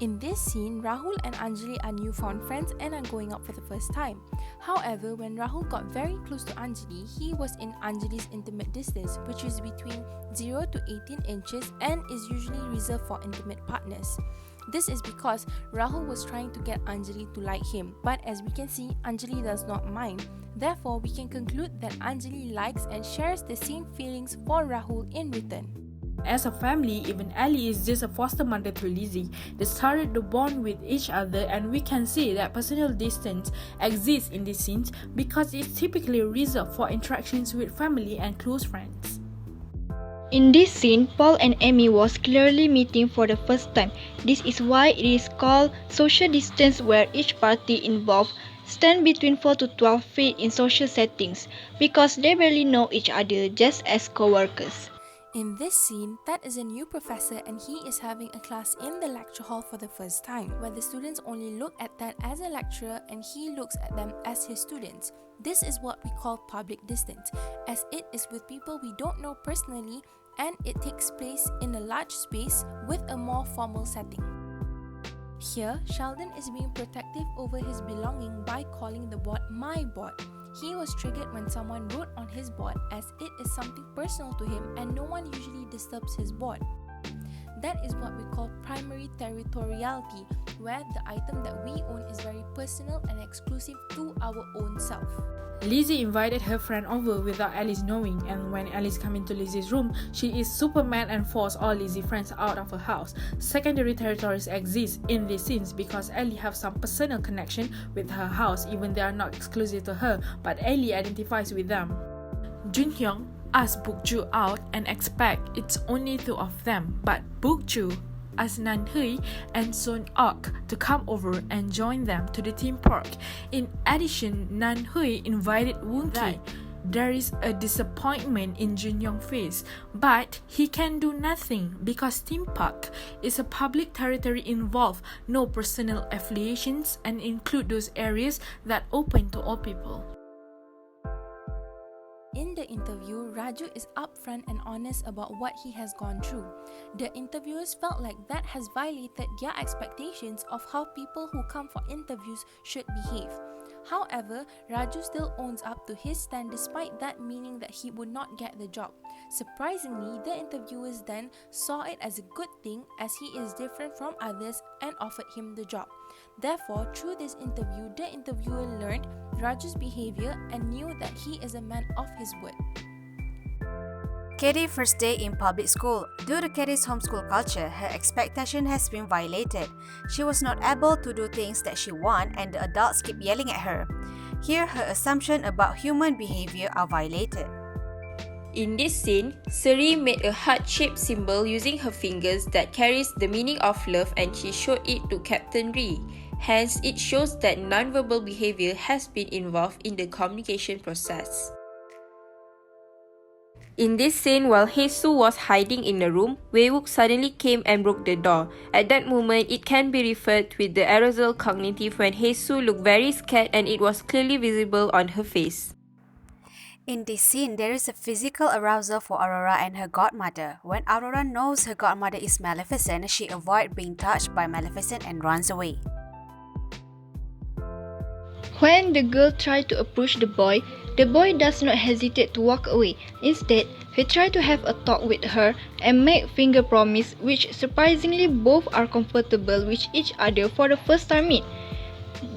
In this scene, Rahul and Anjali are newfound friends and are going out for the first time. However, when Rahul got very close to Anjali, he was in Anjali's intimate distance, which is between 0 to 18 inches and is usually reserved for intimate partners. This is because Rahul was trying to get Anjali to like him, but as we can see, Anjali does not mind. Therefore, we can conclude that Anjali likes and shares the same feelings for Rahul in return. As a family, even Ellie is just a foster mother to Lizzie. They started to bond with each other, and we can see that personal distance exists in these scenes because it's typically reserved for interactions with family and close friends. In this scene, Paul and Amy was clearly meeting for the first time. This is why it is called social distance, where each party involved stand between 4 to 12 feet in social settings because they barely know each other, just as co-workers. In this scene, Ted is a new professor and he is having a class in the lecture hall for the first time, where the students only look at Ted as a lecturer and he looks at them as his students. This is what we call public distance, as it is with people we don't know personally and it takes place in a large space with a more formal setting. Here, Sheldon is being protective over his belonging by calling the board my board. He was triggered when someone wrote on his board, as it is something personal to him and no one usually disturbs his board. That is what we call primary territoriality, where the item that we own is very personal and exclusive to our own self. Lizzie invited her friend over without Alice knowing, and when Alice came into Lizzie's room, she is super mad and forced all Lizzie's friends out of her house. Secondary territories exist in these scenes because Ellie has some personal connection with her house, even they are not exclusive to her, but Ellie identifies with them. Junhyung asked Bukju out and expect it's only two of them, but Bukju asked Nanhui and Son-ok to come over and join them to the theme park. In addition, Nanhui invited Woonki. There is a disappointment in Junyoung's face, but he can do nothing because theme park is a public territory involve no personal affiliations and include those areas that open to all people. In the interview, Raju is upfront and honest about what he has gone through. The interviewers felt like that has violated their expectations of how people who come for interviews should behave. However, Raju still owns up to his stand despite that meaning that he would not get the job. Surprisingly, the interviewers then saw it as a good thing as he is different from others and offered him the job. Therefore, through this interview, the interviewer learned Raju's behavior and knew that he is a man of his word. Katie's first day in public school. Due to Katie's homeschool culture, her expectation has been violated. She was not able to do things that she wants and the adults keep yelling at her. Here, her assumptions about human behavior are violated. In this scene, Seri made a heart-shaped symbol using her fingers that carries the meaning of love and she showed it to Captain Ree. Hence, it shows that non-verbal behavior has been involved in the communication process. In this scene, while Jesus was hiding in the room, Wei-wook suddenly came and broke the door. At that moment, it can be referred with the arousal cognitive when Jesus looked very scared and it was clearly visible on her face. In this scene, there is a physical arousal for Aurora and her godmother. When Aurora knows her godmother is Maleficent, she avoids being touched by Maleficent and runs away. When the girl tries to approach the boy does not hesitate to walk away. Instead, he tries to have a talk with her and make finger promise, which surprisingly both are comfortable with each other for the first time meet.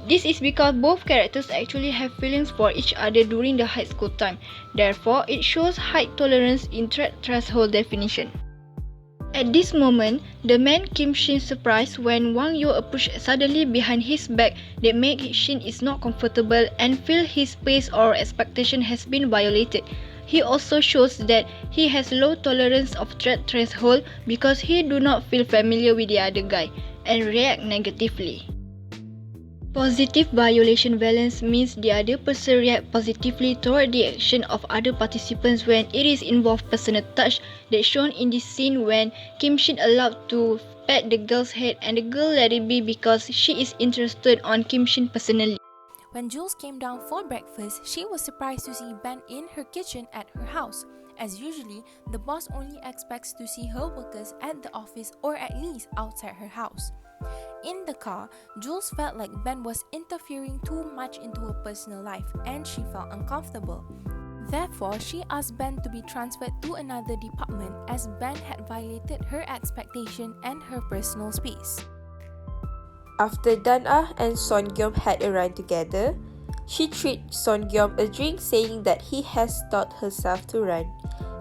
This is because both characters actually have feelings for each other during the high school time. Therefore, it shows high tolerance in threat threshold definition. At this moment, the man Kim Shin surprised when Wang Yo approached suddenly behind his back that make Shin is not comfortable and feel his space or expectation has been violated. He also shows that he has low tolerance of threat threshold because he do not feel familiar with the other guy and react negatively. Positive violation valence means the other person reacts positively toward the action of other participants when it is involved personal touch, that shown in this scene when Kim Shin allowed to pat the girl's head and the girl let it be because she is interested on Kim Shin personally. When Jules came down for breakfast, she was surprised to see Ben in her kitchen at her house. As usually, the boss only expects to see her workers at the office or at least outside her house. In the car, Jules felt like Ben was interfering too much into her personal life and she felt uncomfortable. Therefore, she asked Ben to be transferred to another department as Ben had violated her expectation and her personal space. After Dan-ah and Son-gyum had a run together, she treated Son-gyum a drink saying that he has taught herself to run.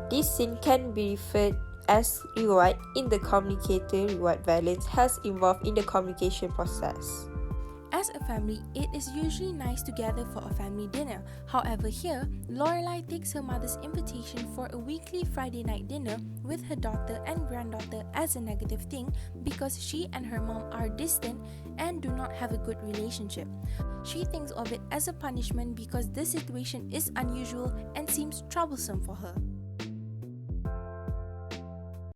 This scene can be referred as reward in the communicator-reward balance has involved in the communication process. As a family, it is usually nice to gather for a family dinner. However, here, Lorelai takes her mother's invitation for a weekly Friday night dinner with her daughter and granddaughter as a negative thing because she and her mom are distant and do not have a good relationship. She thinks of it as a punishment because this situation is unusual and seems troublesome for her.